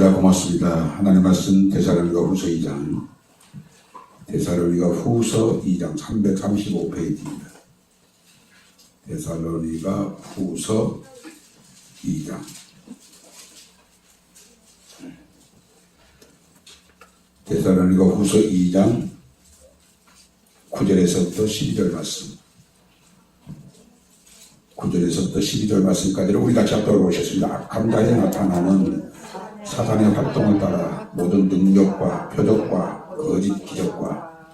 감사합니다. 고맙습니다. 하나님 말씀 데살로니가 후서 2장, 데살로니가 후서 2장 335페이지입니다. 데살로니가 후서 2장. 데살로니가 후서 2장 9절에서부터 12절 말씀. 9절에서부터 12절 말씀까지를 우리 같이 합독을 보셨습니다. 악한 자에 나타나는 사단의 활동을 따라 모든 능력과 표적과 거짓 기적과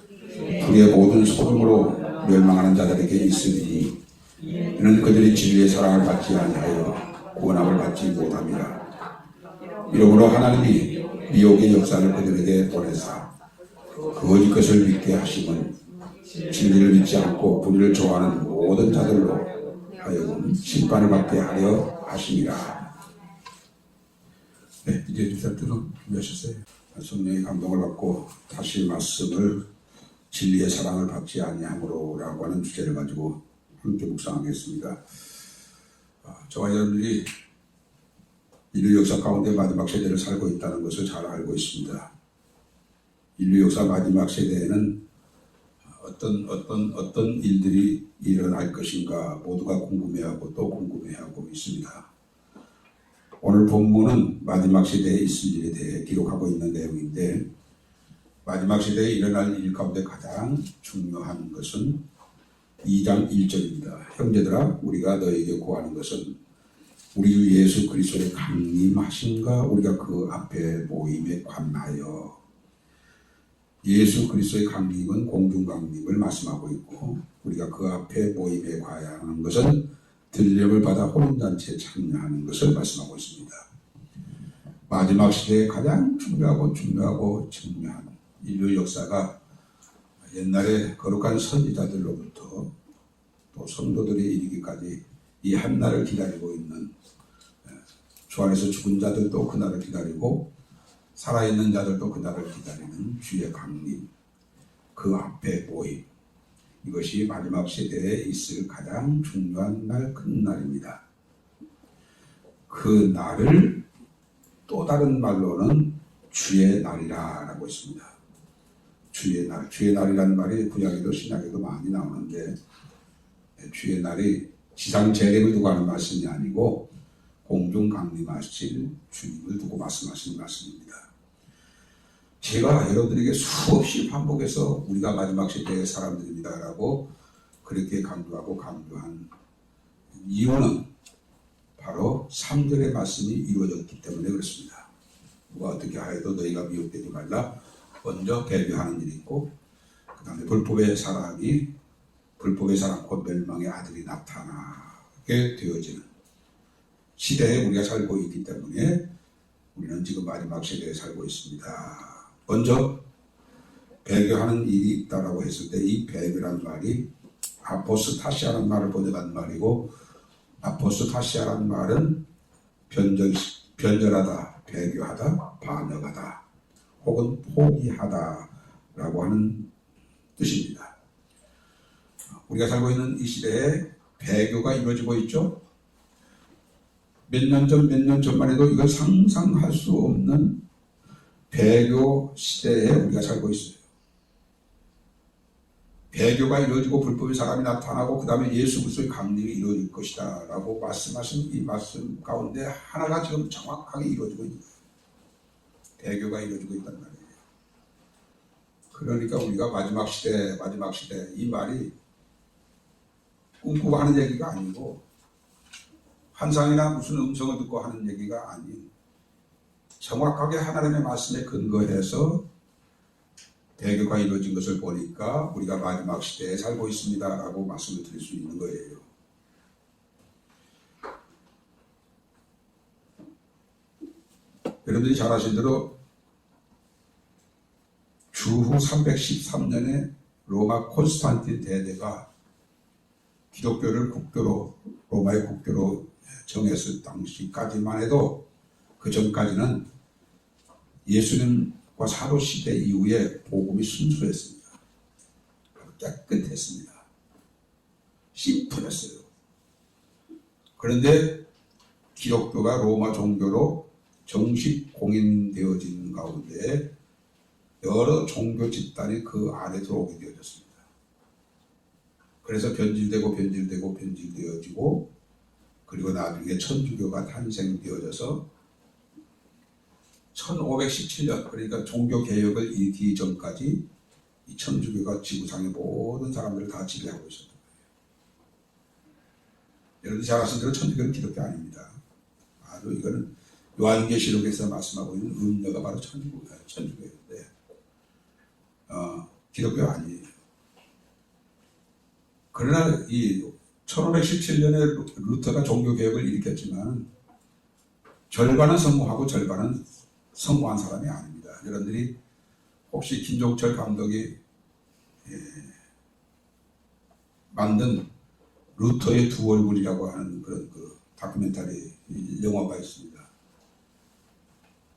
불의 모든 소금으로 멸망하는 자들에게 있으니 이는 그들이 진리의 사랑을 받지 아니하여 구원함을 받지 못함이라. 이러므로 하나님이 미혹의 역사를 그들에게 보내사 거짓 것을 믿게 하심은 진리를 믿지 않고 불의를 좋아하는 모든 자들로 하여금 심판을 받게 하려 하심이라. 네, 이제 주사들은 준비하셨어요. 성령의 감동을 받고 다시 말씀을 진리의 사랑을 받지 아니함으로 라고 하는 주제를 가지고 함께 묵상하겠습니다. 저와 여러분들이 인류 역사 가운데 마지막 세대를 살고 있다는 것을 잘 알고 있습니다. 인류 역사 마지막 세대에는 어떤 일들이 일어날 것인가 모두가 궁금해하고 또 궁금해하고 있습니다. 오늘 본문은 마지막 시대에 있을 일에 대해 기록하고 있는 내용인데, 마지막 시대에 일어날 일 가운데 가장 중요한 것은 2장 1절입니다. 형제들아, 우리가 너에게 구하는 것은 우리 주 예수 그리스도의 강림하심과 우리가 그 앞에 모임에 관하여. 예수 그리스도의 강림은 공중 강림을 말씀하고 있고, 우리가 그 앞에 모임에 가야 하는 것은 들림을 받아 혼인잔치에 참여하는 것을 말씀하고 있습니다. 마지막 시대에 가장 중요한 인류 역사가 옛날에 거룩한 선지자들로부터 또 성도들이 이르기까지 이 한날을 기다리고 있는, 주 안에서 죽은 자들도 그날을 기다리고 살아있는 자들도 그날을 기다리는 주의 강림, 그 앞에 모임, 이것이 마지막 시대에 있을 가장 중요한 날, 큰 날입니다. 그 날을 또 다른 말로는 주의 날이라 라고 했습니다. 주의 날, 주의 날이라는 말이 구약에도 신약에도 많이 나오는데, 주의 날이 지상 재림을 두고 하는 말씀이 아니고 공중 강림하실 주님을 두고 말씀하시는 말씀입니다. 제가 여러분들에게 수없이 반복해서 우리가 마지막 시대의 사람들입니다라고 그렇게 강조한 이유는 바로 3절의 말씀이 이루어졌기 때문에 그렇습니다. 누가 어떻게 하여도 너희가 미혹되지 말라. 먼저 배교하는 일이 있고, 그 다음에 불법의 사람 곧 멸망의 아들이 나타나게 되어지는 시대에 우리가 살고 있기 때문에 우리는 지금 마지막 시대에 살고 있습니다. 먼저 배교하는 일이 있다라고 했을 때, 이 배교라는 말이 아포스타시아라는 말을 번역한 말이고, 아포스타시아라는 말은 변절하다, 배교하다, 반역하다, 혹은 포기하다라고 하는 뜻입니다. 우리가 살고 있는 이 시대에 배교가 이루어지고 있죠. 몇 년 전만 해도 이걸 상상할 수 없는 배교 시대에 우리가 살고 있어요. 배교가 이루어지고 불법의 사람이 나타나고 그 다음에 예수 그리스도의 강림이 이루어질 것이다 라고 말씀하신 이 말씀 가운데 하나가 지금 정확하게 이루어지고 있는 거예요. 배교가 이루어지고 있다는 말이에요. 그러니까 우리가 마지막 시대 이 말이 꿈꾸고 하는 얘기가 아니고 환상이나 무슨 음성을 듣고 하는 얘기가 아닌, 정확하게 하나님의 말씀에 근거해서 배교가 이루어진 것을 보니까 우리가 마지막 시대에 살고 있습니다 라고 말씀을 드릴 수 있는 거예요. 여러분들이 잘 아시는 대로 주후 313년에 로마 콘스탄틴 대대가 기독교를 로마의 국교로 정했을 당시까지만 해도, 그 전까지는 예수님과 사도 시대 이후에 복음이 순수했습니다. 깨끗했습니다. 심플했어요. 그런데 기독교가 로마 종교로 정식 공인되어진 가운데 여러 종교 집단이 그 안에 들어오게 되어졌습니다. 그래서 변질되어지고 그리고 나중에 천주교가 탄생되어져서 1517년 그러니까 종교개혁을 일으키기 전까지 이 천주교가 지구상의 모든 사람들을 다 지배하고 있었던 거예요. 여러분이 잘 아시는 대로 천주교는 기독교 아닙니다. 아주 이거는 요한계시록에서 말씀하고 있는 음녀가 바로 천주교인데 기독교 아니에요. 그러나 이 1517년에 루터가 종교개혁을 일으켰지만 절반은 성공하고 절반은 성공한 사람이 아닙니다. 여러분들이 혹시 김종철 감독이 만든 루터의 두 얼굴이라고 하는 그런 그 다큐멘터리 영화가 있습니다.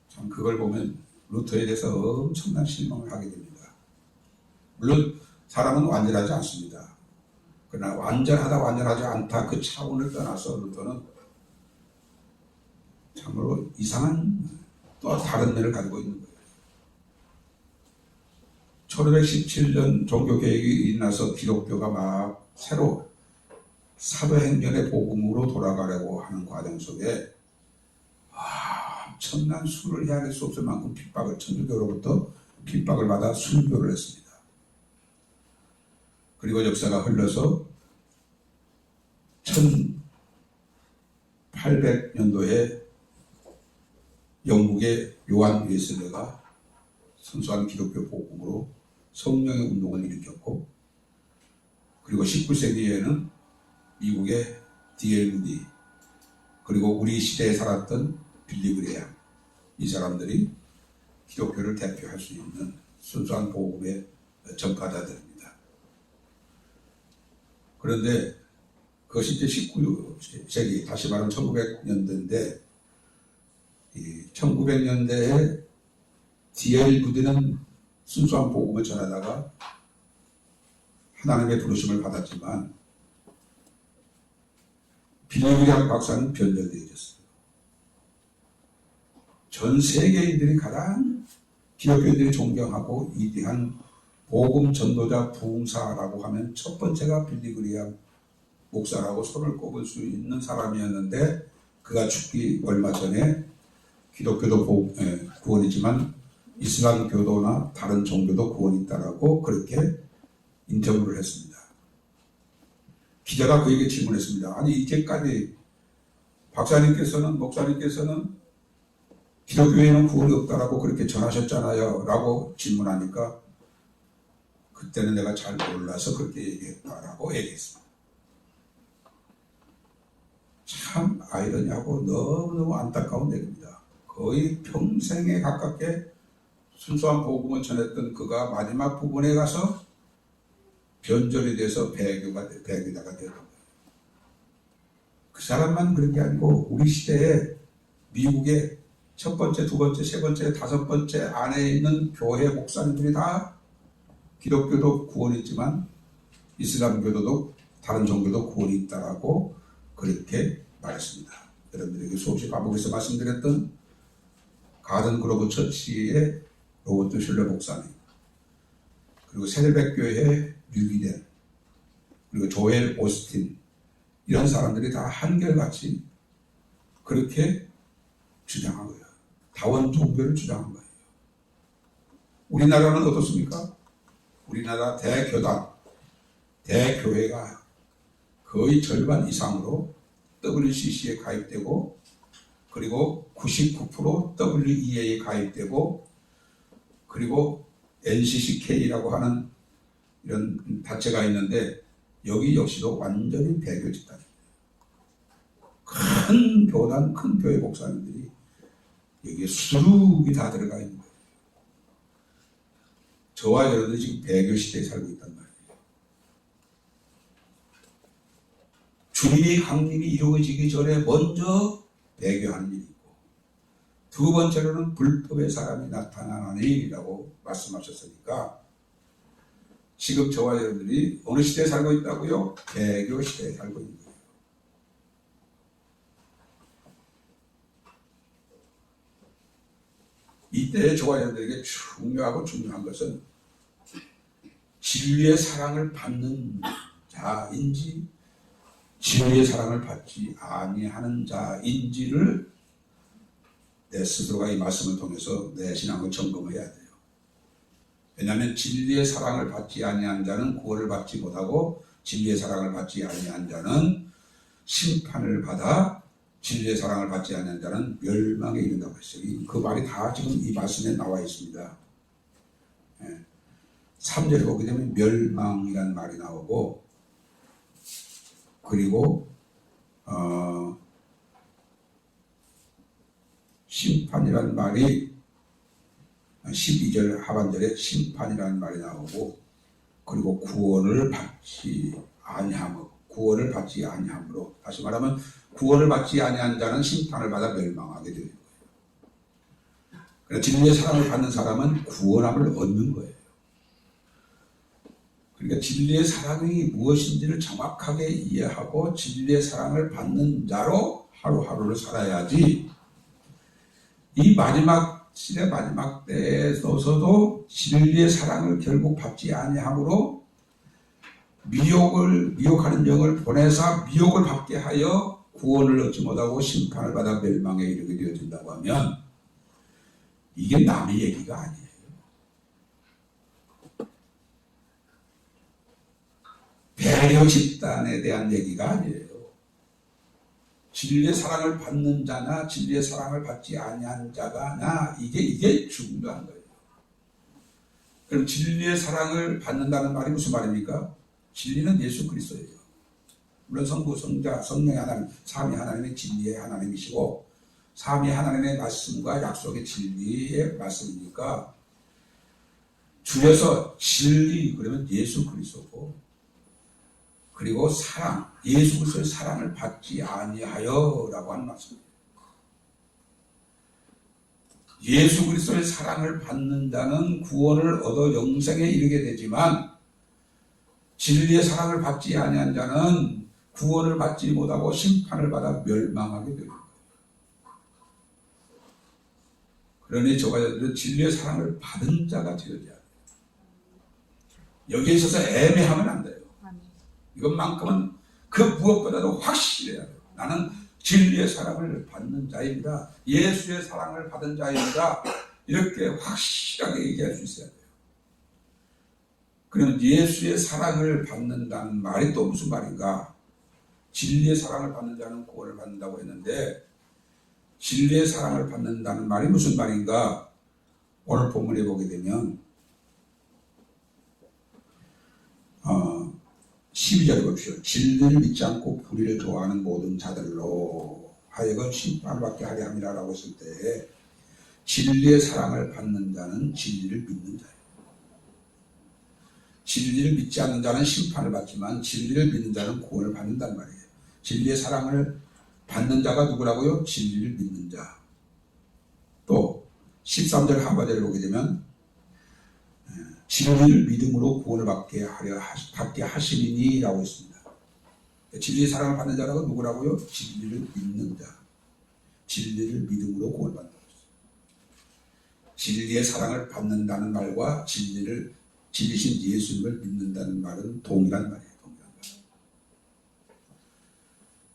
참 그걸 보면 루터에 대해서 엄청난 실망을 하게 됩니다. 물론 사람은 완전하지 않습니다. 그러나 완전하지 않다 그 차원을 떠나서 루터는 참으로 이상한 또 다른 면을 가지고 있는 거예요. 1517년 종교개혁이 일어나서 기독교가 막 새로 사도행전의 복음으로 돌아가려고 하는 과정 속에 엄청난 수를 헤아릴 수 없을 만큼 천주교로부터 핍박을 받아 순교를 했습니다. 그리고 역사가 흘러서 1800년도에 영국의 요한 웨슬레가 순수한 기독교 복음으로 성령의 운동을 일으켰고 그리고 19세기에는 미국의 D.L. 무디 그리고 우리 시대에 살았던 빌리 그레이엄 이 사람들이 기독교를 대표할 수 있는 순수한 복음의 전파자들입니다. 그런데 그것이 이제 19세기 다시 말하면 1900년대인데 1900년대에 D.L. 무디는 순수한 복음을 전하다가 하나님의 부르심을 받았지만 빌리 그레이엄 박사는 변절되어졌어요. 전 세계인들이 가장 기독교인들이 존경하고 위대한 복음 전도자 부흥사라고 하면 첫 번째가 빌리 그레이엄 목사라고 손을 꼽을 수 있는 사람이었는데 그가 죽기 얼마 전에 기독교도 구원이지만 이슬람교도나 다른 종교도 구원이 있다라고 그렇게 인터뷰를 했습니다. 기자가 그에게 질문했습니다. 아니 이제까지 목사님께서는 기독교에는 구원이 없다라고 그렇게 전하셨잖아요 라고 질문하니까 그때는 내가 잘 몰라서 그렇게 얘기했다라고 얘기했습니다. 참 아이러니하고 너무너무 안타까운 얘기입니다. 거의 평생에 가깝게 순수한 복음을 전했던 그가 마지막 부분에 가서 변절이 돼서 배교자가 되었던 거예요. 그 사람만 그런 게 아니고 우리 시대에 미국의 첫 번째, 두 번째, 세 번째, 다섯 번째 안에 있는 교회 목사님들이 다 기독교도 구원이 있지만 이슬람교도도 다른 종교도 구원이 있다라고 그렇게 말했습니다. 여러분들에게 수없이 반복해서 말씀드렸던 가든 그로브 처치의 로버트 슐러 목사님 그리고 세례백교회 뉴기덴 그리고 조엘 오스틴 이런 사람들이 다 한결같이 그렇게 주장한 거예요. 다원 종교를 주장한 거예요. 우리나라는 어떻습니까? 우리나라 대교회가 거의 절반 이상으로 WCC에 가입되고 그리고 99% WEA에 가입되고 그리고 NCCK라고 하는 이런 단체가 있는데 여기 역시도 완전히 배교 집단입니다. 큰 교단, 큰 교회 목사님들이 여기에 수룩이 다 들어가 있는 거예요. 저와 여러분들이 지금 배교 시대에 살고 있단 말이에요. 주님의 강림이 이루어지기 전에 먼저 배교하는 일이 있고 두 번째로는 불법의 사람이 나타나니라고 말씀하셨으니까 지금 저와 여러분들이 어느 시대에 살고 있다고요? 배교 시대에 살고 있는 거예요. 이때 저와 여러분들에게 중요한 것은 진리의 사랑을 받는 자인지 진리의 사랑을 받지 아니하는 자인지를 내 스스로가 이 말씀을 통해서 내 신앙을 점검해야 돼요. 왜냐하면 진리의 사랑을 받지 아니한 자는 구원을 받지 못하고 진리의 사랑을 받지 아니한 자는 심판을 받아 진리의 사랑을 받지 아니한 자는 멸망에 이른다고 했어요. 그 말이 다 지금 이 말씀에 나와 있습니다. 3절에 보게 되면 멸망이라는 말이 나오고 그리고 심판이라는 말이 12절 하반절에 심판이라는 말이 나오고 그리고 구원을 받지 아니함으로 다시 말하면 구원을 받지 아니한 자는 심판을 받아 멸망하게 되는 거예요. 그러나 진리의 사랑을 받는 사람은 구원함을 얻는 거예요. 그러니까 진리의 사랑이 무엇인지를 정확하게 이해하고 진리의 사랑을 받는 자로 하루하루를 살아야지 이 마지막 시대 마지막 때에서도 진리의 사랑을 결국 받지 아니함으로 미혹하는 영을 보내사 미혹을 받게 하여 구원을 얻지 못하고 심판을 받아 멸망에 이르게 되어진다고 하면 이게 남의 얘기가 아니에요. 배려 집단에 대한 얘기가 아니에요. 진리의 사랑을 받는 자나 진리의 사랑을 받지 아니한 자가나 이게 중요한 거예요. 그럼 진리의 사랑을 받는다는 말이 무슨 말입니까? 진리는 예수 그리스도예요. 물론 성부, 성자, 성령의 하나님, 삼위 하나님의 진리의 하나님이시고 삼위 하나님의 말씀과 약속의 진리의 말씀이니까 줄여서 진리 그러면 예수 그리스도고 그리고 사랑, 예수 그리스도의 사랑을 받지 아니하여라고 하는 말씀입니다. 예수 그리스도의 사랑을 받는 자는 구원을 얻어 영생에 이르게 되지만 진리의 사랑을 받지 아니한 자는 구원을 받지 못하고 심판을 받아 멸망하게 됩니다. 그러니 저와 여러분들은 진리의 사랑을 받은 자가 되어야 돼요. 여기에 있어서 애매하면 안 돼요. 이것만큼은 그 무엇보다도 확실해야 돼요. 나는 진리의 사랑을 받는 자입니다. 예수의 사랑을 받은 자입니다. 이렇게 확실하게 얘기할 수 있어야 돼요. 그러면 예수의 사랑을 받는다는 말이 또 무슨 말인가? 진리의 사랑을 받는 자는 구원을 받는다고 했는데 진리의 사랑을 받는다는 말이 무슨 말인가? 오늘 본문에 보게 되면 12절에 봅시다. 진리를 믿지 않고 불의를 좋아하는 모든 자들로 하여금 심판을 받게 하려 함이라 라고 했을 때 진리의 사랑을 받는 자는 진리를 믿는 자예요. 진리를 믿지 않는 자는 심판을 받지만 진리를 믿는 자는 구원을 받는단 말이에요. 진리의 사랑을 받는 자가 누구라고요? 진리를 믿는 자. 또 13절 하반절에 보게 되면 진리를 믿음으로 구원을 받게 하시리니 라고 했습니다. 진리의 사랑을 받는 자라고 누구라고요? 진리를 믿는 자. 진리를 믿음으로 구원을 받는 자. 진리의 사랑을 받는다는 말과 진리신 예수님을 믿는다는 말은 동일한 말이에요.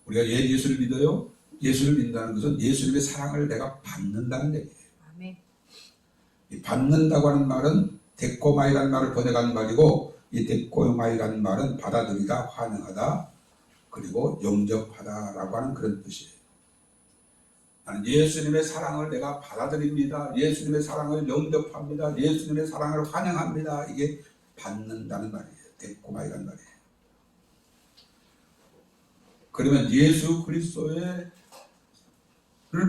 우리가 예수를 믿어요? 예수를 믿는다는 것은 예수님의 사랑을 내가 받는다는 얘기예요. 아멘. 이 받는다고 하는 말은 데코마이라는 말을 번역하는 말이고 이 데코마이라는 말은 받아들이다, 환영하다, 그리고 영접하다라고 하는 그런 뜻이에요. 나는 예수님의 사랑을 내가 받아들입니다. 예수님의 사랑을 영접합니다. 예수님의 사랑을 환영합니다. 이게 받는다는 말이에요. 데코마이라는 말이에요. 그러면 예수 그리스도를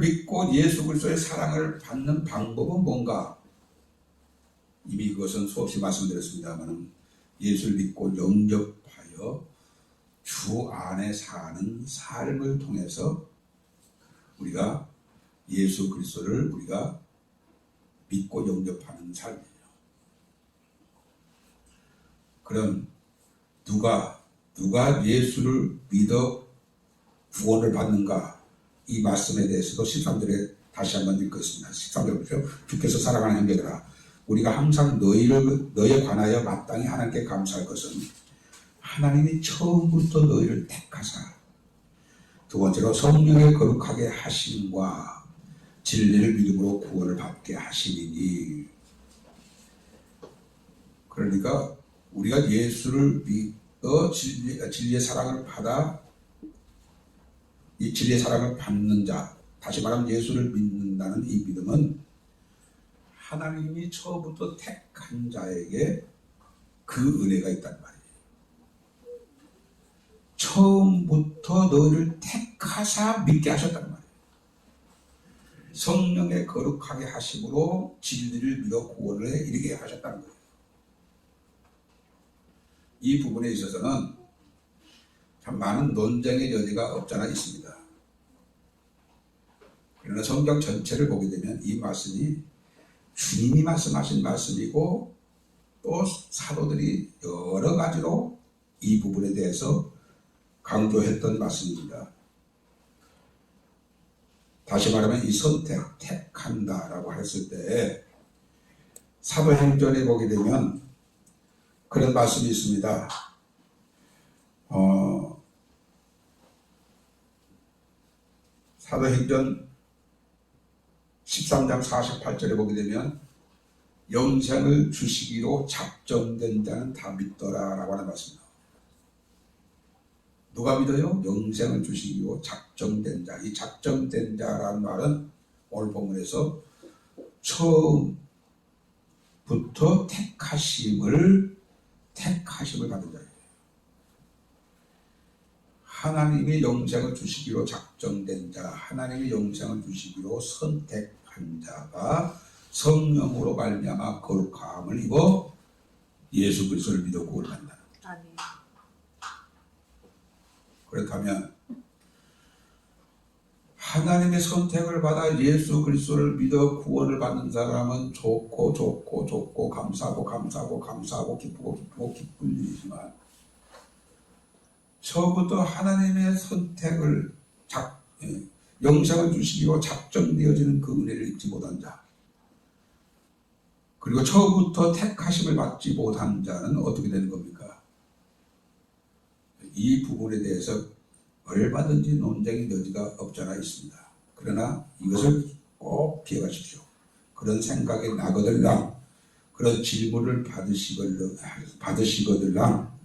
믿고 예수 그리스도의 사랑을 받는 방법은 뭔가? 이미 그것은 수없이 말씀드렸습니다만 예수를 믿고 영접하여 주 안에 사는 삶을 통해서 우리가 예수 그리스도를 우리가 믿고 영접하는 삶이에요. 그럼 누가 예수를 믿어 구원을 받는가? 이 말씀에 대해서도 13절에 다시 한번 읽겠습니다. 13절 보세요. 주께서 사랑하는 형제들아, 우리가 항상 너희에 관하여 마땅히 하나님께 감사할 것은 하나님이 처음부터 너희를 택하사 두 번째로 성령의 거룩하게 하심과 진리를 믿음으로 구원을 받게 하시리니. 그러니까 우리가 예수를 믿어 진리의 사랑을 받아 이 진리의 사랑을 받는 자, 다시 말하면 예수를 믿는다는 이 믿음은 하나님이 처음부터 택한 자에게 그 은혜가 있단 말이에요. 처음부터 너희를 택하사 믿게 하셨단 말이에요. 성령의 거룩하게 하심으로 진리를 믿어 구원을 이르게 하셨다는 거예요. 이 부분에 있어서는 참 많은 논쟁의 여지가 없잖아 있습니다. 그러나 성경 전체를 보게 되면 이 말씀이 주님이 말씀하신 말씀이고 또 사도들이 여러 가지로 이 부분에 대해서 강조했던 말씀입니다. 다시 말하면 이 선택, 택한다라고 했을 때 사도행전에 보게 되면 그런 말씀이 있습니다. 사도행전 13장 48절에 보게 되면 영생을 주시기로 작정된 자는 다 믿더라 라고 하는 말씀입니다. 누가 믿어요? 영생을 주시기로 작정된 자. 이 작정된 자라는 말은 오늘 본문에서 처음부터 택하심을 받은 자예요. 하나님이 영생을 주시기로 작정된 자, 하나님이 영생을 주시기로 선택한 자가 성령으로 말미암아 거룩함을 입어 예수 그리스도를 믿어 구원을 한다. 아멘. 그렇다면 하나님의 선택을 받아 예수 그리스도를 믿어 구원을 받는 사람은 좋고 감사하고 기쁘고 기쁜 일이지만 처음부터 하나님의 선택을 영생을 주시기로 작정되어지는 그 은혜를 잊지 못한 자, 그리고 처음부터 택하심을 받지 못한 자는 어떻게 되는 겁니까? 이 부분에 대해서 얼마든지 논쟁의 여지가 없잖아 있습니다. 그러나 이것을 꼭 기억하십시오. 그런 생각이 나거들랑 그런 질문을 받으시거들랑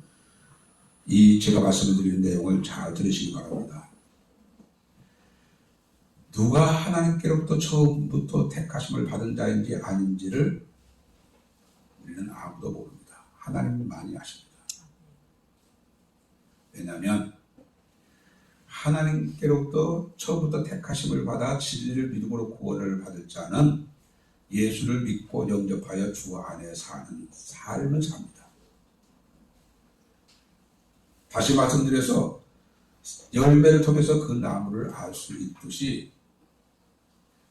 이 제가 말씀드리는 내용을 잘 들으시기 바랍니다. 누가 하나님께로부터 처음부터 택하심을 받은 자인지 아닌지를 우리는 아무도 모릅니다. 하나님만이 아십니다. 왜냐하면 하나님께로부터 처음부터 택하심을 받아 진리를 믿음으로 구원을 받을 자는 예수를 믿고 영접하여 주 안에 사는 삶을 삽니다. 다시 말씀드려서 열매를 통해서 그 나무를 알 수 있듯이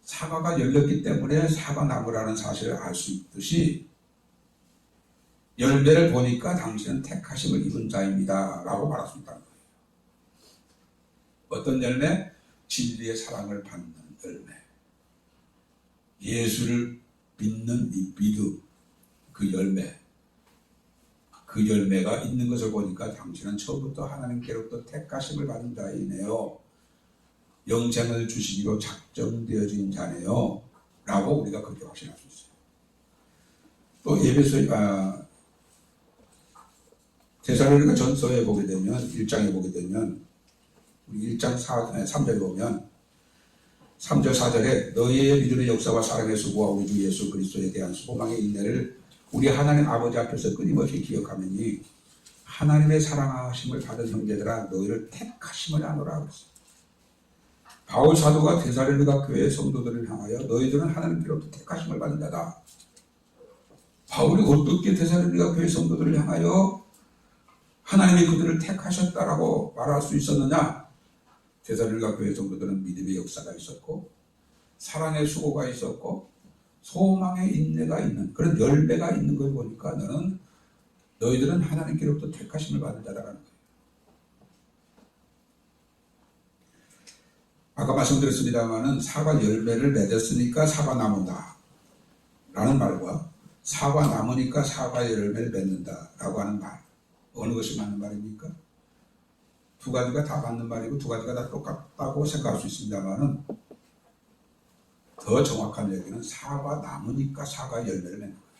사과가 열렸기 때문에 사과나무라는 사실을 알 수 있듯이 열매를 보니까 당신은 택하심을 입은 자입니다 라고 말할 수 있다는 거예요. 어떤 열매? 진리의 사랑을 받는 열매, 예수를 믿는 이 믿음, 그 열매가 있는 것을 보니까 당신은 처음부터 하나님께로부터 택하심을 받은 자이네요, 영생을 주시기로 작정되어진 자네요 라고 우리가 그렇게 확신할 수 있어요. 또 데살로니가 전서에 보게 되면 1장에 보게 되면 1장 3절에 보면 3절 4절에 너희의 믿음의 역사와 사랑의 수고와 우리 주 예수 그리스도에 대한 소망의 인내를 우리 하나님 아버지 앞에서 끊임없이 기억하매니 하나님의 사랑하심을 받은 형제들아 너희를 택하심을 아노라 그랬어요. 바울 사도가 데살로니가 교회 성도들을 향하여 너희들은 하나님께로부터 택하심을 받은 자다. 바울이 어떻게 데살로니가 교회 성도들을 향하여 하나님이 그들을 택하셨다라고 말할 수 있었느냐? 데살로니가 교회 성도들은 믿음의 역사가 있었고 사랑의 수고가 있었고 소망의 인내가 있는 그런 열매가 있는 걸 보니까 너희들은 하나님께로부터 택하심을 받은 자라는 거예요. 아까 말씀드렸습니다마는 사과 열매를 맺었으니까 사과 나무다 라는 말과 사과 나무니까 사과 열매를 맺는다 라고 하는 말, 어느 것이 맞는 말입니까? 두 가지가 다 맞는 말이고 두 가지가 다 똑같다고 생각할 수 있습니다만은 더 정확한 얘기는 사과 나무니까 사과 열매를 맺는 거예요.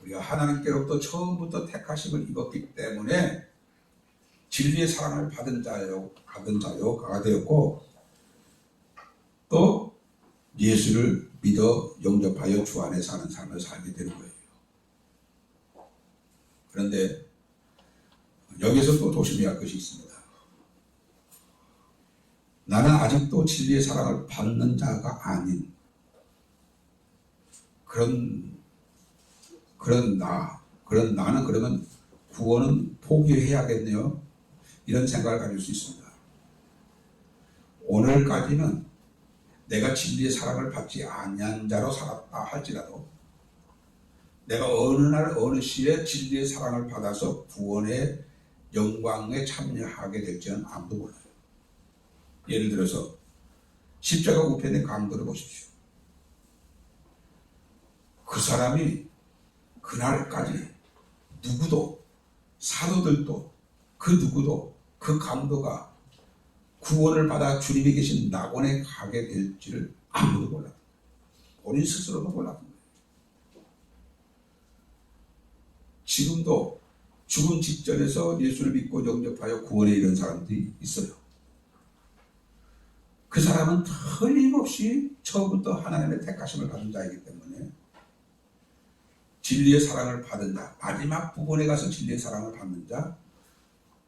우리가 하나님께로부터 처음부터 택하심을 입었기 때문에 진리의 사랑을 받은 자요가 되었고, 또 예수를 믿어 영접하여 주 안에 사는 삶을 살게 되는 거예요. 그런데 여기서 또 조심해야 할 것이 있습니다. 나는 아직도 진리의 사랑을 받는 자가 아닌 그런 나는 그러면 구원은 포기해야겠네요. 이런 생각을 가질 수 있습니다. 오늘까지는 내가 진리의 사랑을 받지 아니한 자로 살았다 할지라도 내가 어느 날 어느 시에 진리의 사랑을 받아서 구원의 영광에 참여하게 될지는 아무도 몰라요. 예를 들어서 십자가 우편의 강도를 보십시오. 그 사람이 그날까지 누구도, 사도들도 그 누구도 그 강도가 구원을 받아 주님이 계신 낙원에 가게 될지를 아무도 몰랐던 거예요. 본인 스스로도 몰랐던 거예요. 지금도 죽음 직전에서 예수를 믿고 영접하여 구원에 이른 사람들이 있어요. 그 사람은 틀림없이 처음부터 하나님의 택하심을 받은 자이기 때문에 진리의 사랑을 받은 자, 마지막 부분에 가서 진리의 사랑을 받는 자,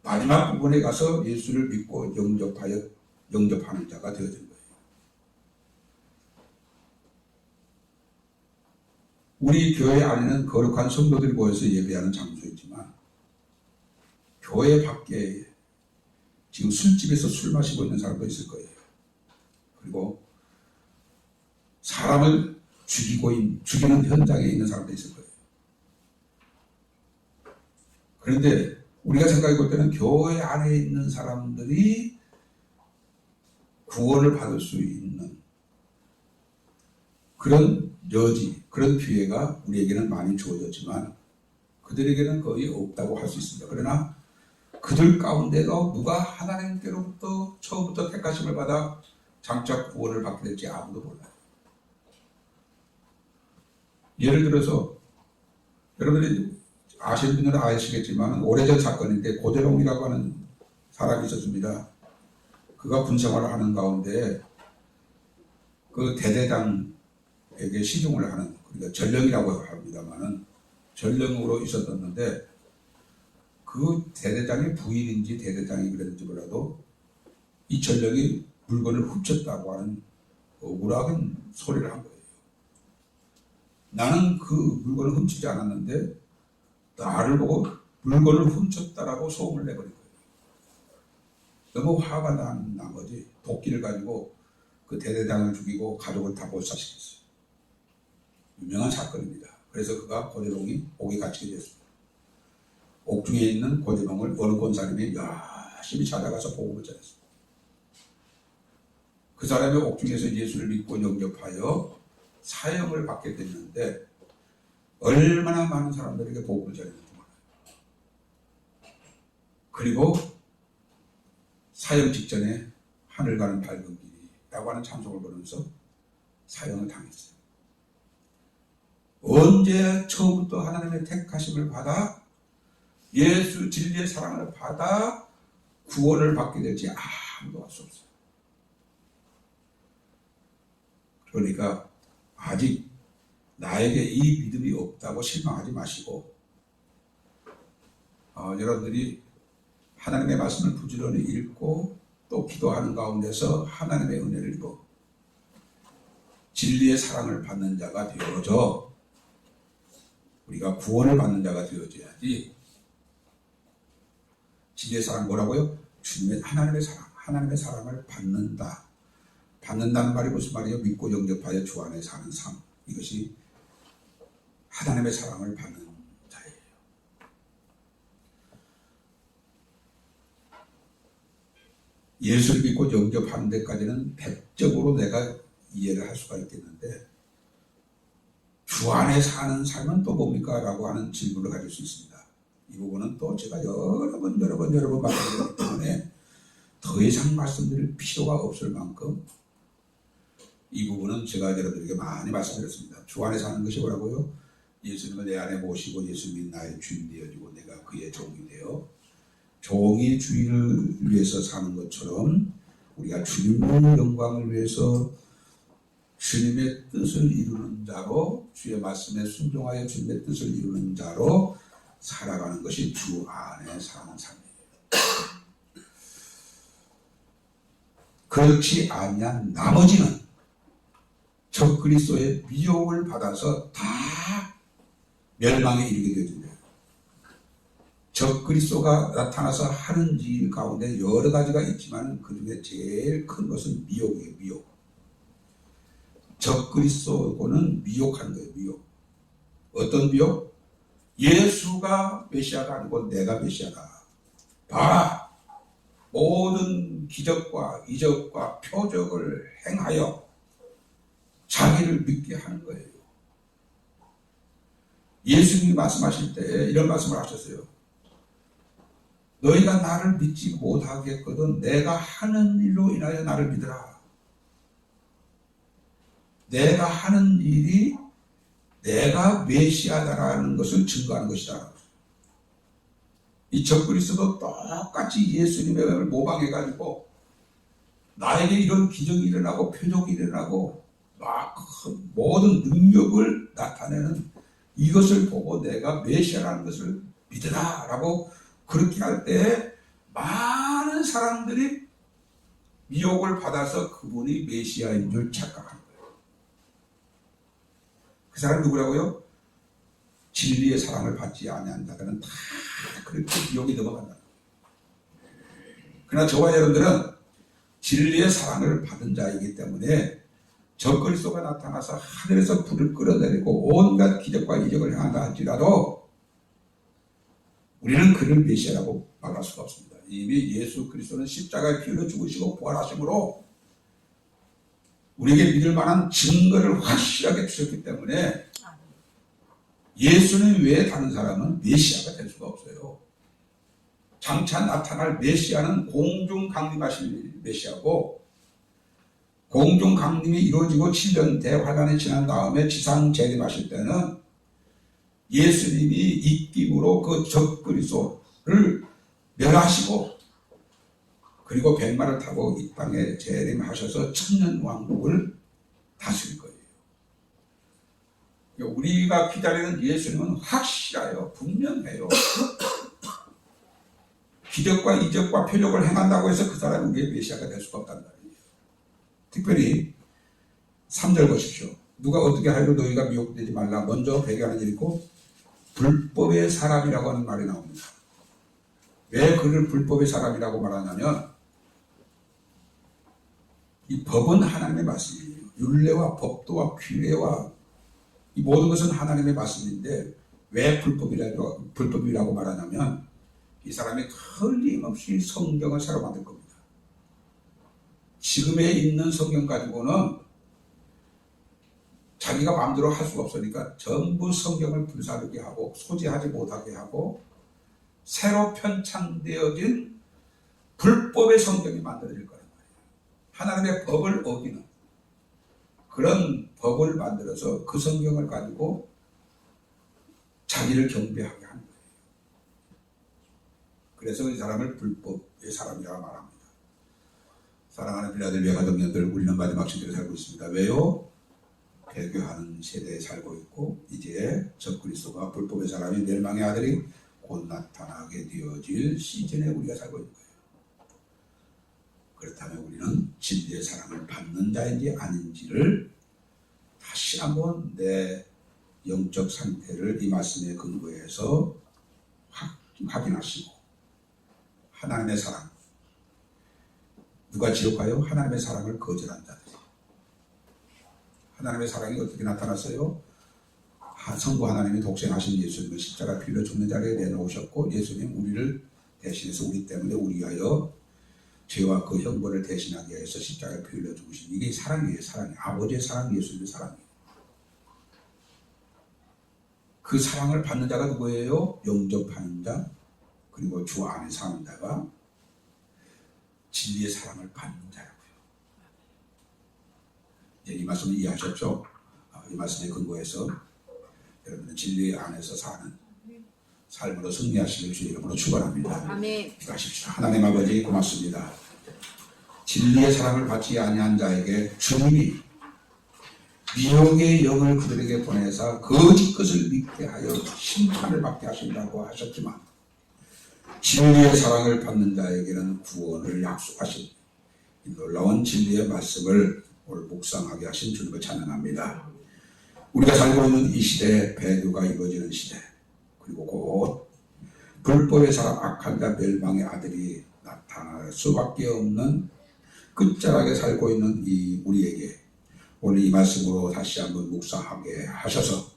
마지막 부분에 가서 예수를 믿고 영접하는 자가 되어진 거예요. 우리 교회 안에는 거룩한 성도들이 모여서 예배하는 장소이지만 교회 밖에 지금 술집에서 술 마시고 있는 사람도 있을 거예요. 그리고 사람을 죽이는 현장에 있는 사람도 있을 거예요. 그런데 우리가 생각해 볼 때는 교회 안에 있는 사람들이 구원을 받을 수 있는 그런 여지, 그런 기회가 우리에게는 많이 주어졌지만 그들에게는 거의 없다고 할 수 있습니다. 그러나 그들 가운데도 누가 하나님께로부터 처음부터 택하심을 받아 장차 구원을 받게 될지 아무도 몰라요. 예를 들어서 여러분들이 아시는 분들은 아시겠지만 오래전 사건인데 고재롱이라고 하는 사람이 있었습니다. 그가 군생활을 하는 가운데 그 대대장에게 시중을 하는, 그러니까 전령이라고 합니다만은 전령으로 있었었는데 그 대대장의 부인인지 대대장이 그랬는지 몰라도 이 전령이 물건을 훔쳤다고 하는 억울한 소리를 한 거예요. 나는 그 물건을 훔치지 않았는데 나를 보고 물건을 훔쳤다라고 소문을 내버린 거예요. 너무 화가 난 나머지 도끼를 가지고 그 대대장을 죽이고 가족을 다 몰살시켰어요. 유명한 사건입니다. 그래서 그가 고재롱이 옥에 갇히게 됐습니다. 옥중에 있는 고재롱을 어느 권사님이 열심히 찾아가서 복음을 전했습니다. 그 사람이 옥중에서 예수를 믿고 영접하여 사형을 받게 됐는데 얼마나 많은 사람들에게 복음을 전했는지 몰라요. 그리고 사형 직전에 하늘 가는 밝은 길이라고 하는 찬송을 부르면서 사형을 당했어요. 언제 처음부터 하나님의 택하심을 받아 예수 진리의 사랑을 받아 구원을 받게 될지 아무도 알 수 없어요. 그러니까 아직 나에게 이 믿음이 없다고 실망하지 마시고 여러분들이 하나님의 말씀을 부지런히 읽고 또 기도하는 가운데서 하나님의 은혜를 입어 진리의 사랑을 받는 자가 되어져 우리가 구원을 받는 자가 되어져야지. 진리의 사랑 뭐라고요? 주님의 하나님의 사랑을 받는다는 말이 무슨 말이에요? 믿고 영접하여 주 안에 사는 삶. 이것이 하나님의 사랑을 받는 자예요. 예수를 믿고 영접하는 데까지는 백적으로 내가 이해를 할 수가 있겠는데 주 안에 사는 삶은 또 뭡니까? 라고 하는 질문을 가질 수 있습니다. 이 부분은 또 제가 여러 번 말씀드렸기 때문에 더 이상 말씀드릴 필요가 없을 만큼 이 부분은 제가 여러분에게 많이 말씀드렸습니다. 주 안에 사는 것이 뭐라고요? 예수님을 내 안에 모시고 예수님이 나의 주인 되어지고 내가 그의 종이 되어 종이 주인을 위해서 사는 것처럼 우리가 주님의 영광을 위해서 주님의 뜻을 이루는 자로 주의 말씀에 순종하여 주님의 뜻을 이루는 자로 살아가는 것이 주 안에 사는 삶이에요. 그렇지 아니한 나머지는 적그리스도의 미혹을 받아서 다 멸망에 이르게 되어진다. 적그리스도가 나타나서 하는 일 가운데 여러 가지가 있지만 그 중에 제일 큰 것은 미혹이에요. 미혹. 적그리스도는 미혹하는 거예요. 미혹. 어떤 미혹? 예수가 메시아가 아니고 내가 메시아다. 봐라. 모든 기적과 이적과 표적을 행하여 자기를 믿게 하는 거예요. 예수님이 말씀하실 때 이런 말씀을 하셨어요. 너희가 나를 믿지 못하겠거든 내가 하는 일로 인하여 나를 믿으라. 내가 하는 일이 내가 메시아다라는 것을 증거하는 것이다. 이 적그리스도도 똑같이 예수님을 모방해가지고 나에게 이런 기적이 일어나고 표적이 일어나고 막 모든 능력을 나타내는 이것을 보고 내가 메시아라는 것을 믿으라 라고 그렇게 할 때 많은 사람들이 미혹을 받아서 그분이 메시아인 줄 착각하는 거예요. 그 사람 누구라고요? 진리의 사랑을 받지 아니한 자들은 다 그렇게 미혹이 넘어간다. 그러나 저와 여러분들은 진리의 사랑을 받은 자이기 때문에 적그리스도가 나타나서 하늘에서 불을 끌어내리고 온갖 기적과 이적을 행한다 할지라도 우리는 그를 메시아라고 말할 수가 없습니다. 이미 예수 그리스도는 십자가에 피 흘려 죽으시고 부활하심으로 우리에게 믿을 만한 증거를 확실하게 주셨기 때문에 예수님 외에 다른 사람은 메시아가 될 수가 없어요. 장차 나타날 메시아는 공중 강림하실 메시아고 공중 강림이 이루어지고 7년 대환란이 지난 다음에 지상 재림하실 때는 예수님이 입김으로 그 적그리스도를 멸하시고 그리고 백마를 타고 이 땅에 재림하셔서 천년 왕국을 다스릴 거예요. 우리가 기다리는 예수님은 확실해요. 분명해요. 기적과 이적과 표적을 행한다고 해서 그 사람은 우리의 메시아가 될 수가 없단 말이에요. 특별히 3절 보십시오. 누가 어떻게 하여도 너희가 미혹되지 말라. 먼저 배경하는 일이 있고 불법의 사람이라고 하는 말이 나옵니다. 왜 그를 불법의 사람이라고 말하냐면 이 법은 하나님의 말씀이에요. 율례와 법도와 규례와 이 모든 것은 하나님의 말씀인데 왜 불법이라고 말하냐면 이 사람이 틀림없이 성경을 새로 만들 겁니다. 지금에 있는 성경 가지고는 자기가 마음대로 할 수가 없으니까 전부 성경을 불사르게 하고 소지하지 못하게 하고 새로 편찬되어진 불법의 성경이 만들어질 거란 말이에요. 하나님의 법을 어기는 그런 법을 만들어서 그 성경을 가지고 자기를 경배하게 하는 거예요. 그래서 이 사람을 불법의 사람이라고 말합니다. 사랑하는 빌라델비아 가정년들, 우리는 마지막 시대에 살고 있습니다. 왜요? 배교하는 세대에 살고 있고 이제 적그리스도가 불법의 사람이 멸망의 아들이 곧 나타나게 되어질 시즌에 우리가 살고 있는 거예요. 그렇다면 우리는 진리의 사랑을 받는 자인지 아닌지를 다시 한번 내 영적 상태를 이 말씀에 근거해서 확인하시고 하나님의 사랑, 누가 지옥하여 하나님의 사랑을 거절한 자들. 하나님의 사랑이 어떻게 나타났어요? 성부 하나님이 독생하신 예수님을 십자가 피로 죽는 자리에 내놓으셨고 예수님 우리를 대신해서 우리 때문에 우리 위하여 죄와 그 형벌을 대신하기 위해서 십자가에 피 흘려 죽으신 이게 사랑이에요. 사랑이. 아버지의 사랑이 예수님의 사랑이에요. 그 사랑을 받는 자가 누구예요? 영접하는 자, 그리고 주 안에 사는 자가 진리의 사랑을 받는 자라고요. 이 말씀을 이해하셨죠? 이 말씀에 근거해서 여러분은 진리 안에서 사는 삶으로 승리하시길 주의 이름으로 축원합니다. 아멘. 기도하십시오. 하나님 아버지 고맙습니다. 진리의 사랑을 받지 아니한 자에게 주님이 미혹의 영을 그들에게 보내사 거짓 것을 믿게 하여 심판을 받게 하신다고 하셨지만 진리의 사랑을 받는 자에게는 구원을 약속하신 이 놀라운 진리의 말씀을 오늘 묵상하게 하신 주님을 찬양합니다. 우리가 살고 있는 이 시대, 배교가 이루어지는 시대, 그리고 곧 불법의 사람 악한 자 멸망의 아들이 나타날 수밖에 없는 끝자락에 살고 있는 이 우리에게 오늘 이 말씀으로 다시 한번 묵상하게 하셔서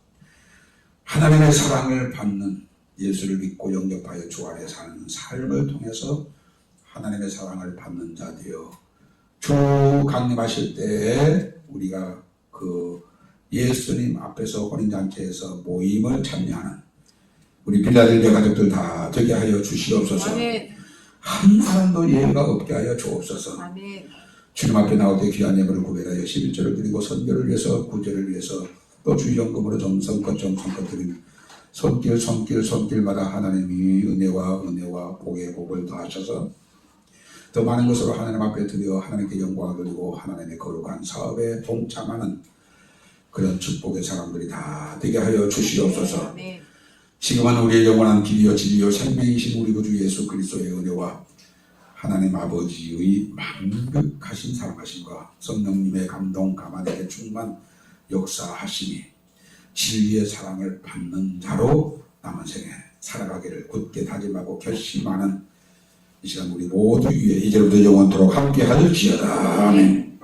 하나님의 사랑을 받는 예수를 믿고 영접하여 주 안에 사는 삶을 통해서 하나님의 사랑을 받는 자 되어 주 강림하실 때에 우리가 그 예수님 앞에서 혼인잔치에서 모임을 참여하는 우리 빌라델비아 가족들 다 되게 하여 주시옵소서. 아멘. 한 사람도 예외가 없게 하여 주옵소서. 아멘. 주님 앞에 나올 때 귀한 예물을 구별하여 11조를 드리고 선교를 위해서 구제를 위해서 또 주연금으로 정성껏 드리는 손길마다 하나님이 은혜와 복의 복을 더하셔서 더 많은 것으로 하나님 앞에 드려 하나님께 영광을 돌리고 하나님의 거룩한 사업에 동참하는 그런 축복의 사람들이 다 되게 하여 주시옵소서. 아멘. 지금은 우리의 영원한 길이요 진리요 생명이신 우리 구주 예수 그리스도의 은혜와 하나님 아버지의 만극하신 사랑하심과 성령님의 감동 감화의 충만 역사하심이 진리의 사랑을 받는 자로 남은 생에 살아가기를 굳게 다짐하고 결심하는 이 시간 우리 모두 위에 이제부터 영원토록 함께 하실지어다. 아멘.